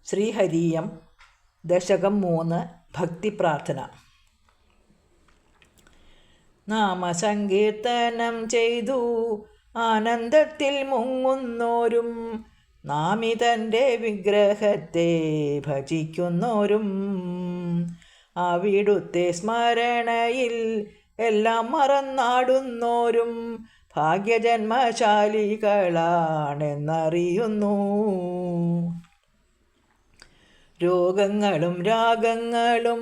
ശ്രീഹരിയം ദശകം 3 ഭക്തിപ്രാർത്ഥന. നാമസങ്കീർത്തനം ചെയ്തു ആനന്ദത്തിൽ മുങ്ങുന്നോരും നാമിതൻ്റെ വിഗ്രഹത്തെ ഭജിക്കുന്നോരും അവിടുത്തെ സ്മരണയിൽ എല്ലാം മറന്നാടുന്നോരും ഭാഗ്യജന്മശാലികളാണെന്നറിയുന്നു. രോഗങ്ങളും രാഗങ്ങളും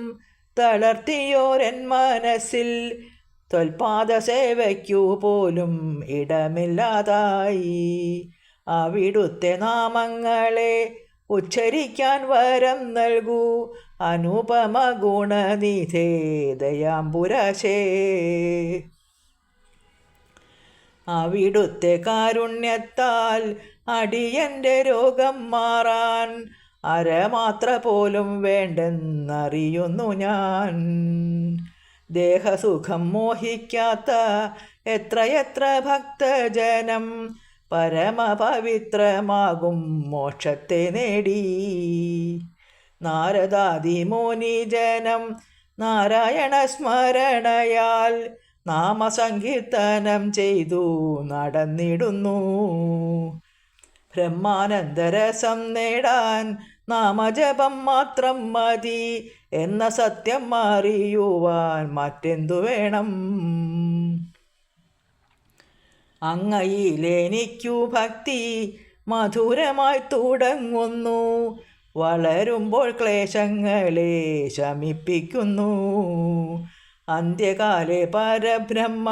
തളർത്തിയോരൻ മനസ്സിൽ ത്വൽപാദസേവയ്ക്കു പോലും ഇടമില്ലാതായി. അവിടുത്തെ നാമങ്ങളെ ഉച്ചരിക്കാൻ വരം നൽകൂ അനുപമ ഗുണനിധേ ദയാംബുരാശേ. അവിടുത്തെ കാരുണ്യത്താൽ അടിയൻ്റെ രോഗം മാറാൻ അരമാത്ര പോലും വേണ്ടെന്നറിയുന്നു ഞാൻ. ദേഹസുഖം മോഹിക്കാത്ത എത്രയെത്ര ഭക്തജനം പരമപവിത്രമാകും മോക്ഷത്തെ നേടി. നാരദാദി മുനിജനം നാരായണ സ്മരണയാൽ നാമസങ്കീർത്തനം ചെയ്തു നടന്നിടുന്നു. ബ്രഹ്മാനന്ദരസം നേടാൻ നാമജപം മാത്രം മതി എന്ന സത്യം അറിയുവാൻ മറ്റെന്തു വേണം? അങ്ങയിലെനിക്കു ഭക്തി മധുരമായി തുടങ്ങുന്നു. വളരുമ്പോൾ ക്ലേശങ്ങളെ ശമിപ്പിക്കുന്നു. അന്ത്യകാലെ പരബ്രഹ്മ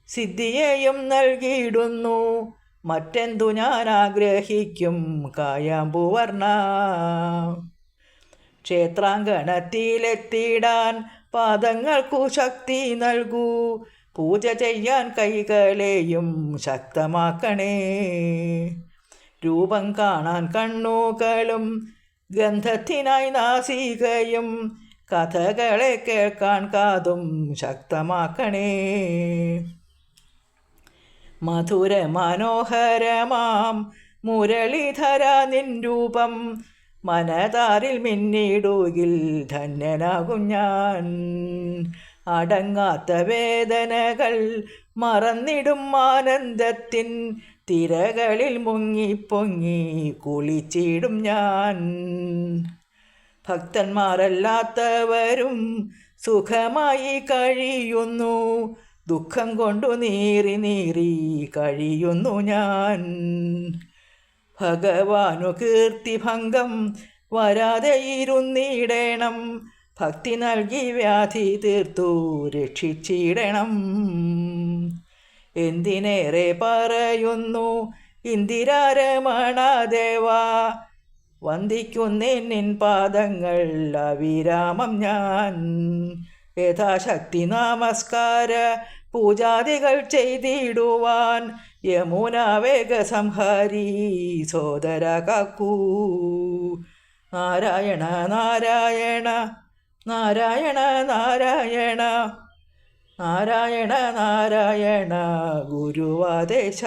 സിദ്ധിയെയും നൽകിയിടുന്നു. മറ്റെന്തു ഞാൻ ആഗ്രഹിക്കും കായാമ്പുവർണ്ണ? ക്ഷേത്രാങ്കണത്തിലെത്തിടാൻ പാദങ്ങൾക്കു ശക്തി നൽകൂ. പൂജ ചെയ്യാൻ കൈകളെയും ശക്തമാക്കണേ. രൂപം കാണാൻ കണ്ണുകളും ഗന്ധത്തിനായി നാസികയും കഥകളെ കേൾക്കാൻ കാതും ശക്തമാക്കണേ. മധുര മനോഹരമാം മുരളീധര നിൻ രൂപം മനതാരിൽ മിന്നിടുകിൽ ധന്യനാകും ഞാൻ. അടങ്ങാത്ത വേദനകൾ മറന്നിടും ആനന്ദത്തിൻ തിരകളിൽ മുങ്ങിപ്പൊങ്ങി കുളിച്ചിടും ഞാൻ. ഭക്തന്മാരല്ലാത്തവരും സുഖമായി കഴിയുന്നു. ദുഃഖം കൊണ്ടു നീറി നീറി കഴിയുന്നു ഞാൻ. ഭഗവാനു കീർത്തിഭംഗം വരാതെ ഇരുന്നിടണം. ഭക്തി നൽകി വ്യാധി തീർത്തു രക്ഷിച്ചിടണം. എന്തിനേറെ പറയുന്നു ഇന്ദിരാരമണ ദേവാ, വന്ദിക്കുന്നേൻ പാദങ്ങൾ അവിരാമം ഞാൻ. യഥാശക്തി നമസ്കാര പൂജാദികൾ ചെയ്തിടുവാൻ യമുന വേഗസംഹാരി സോദര കാക്കൂ. നാരായണ നാരായണ നാരായണ നാരായണ നാരായണ നാരായണ ഗുരുവാദേശ.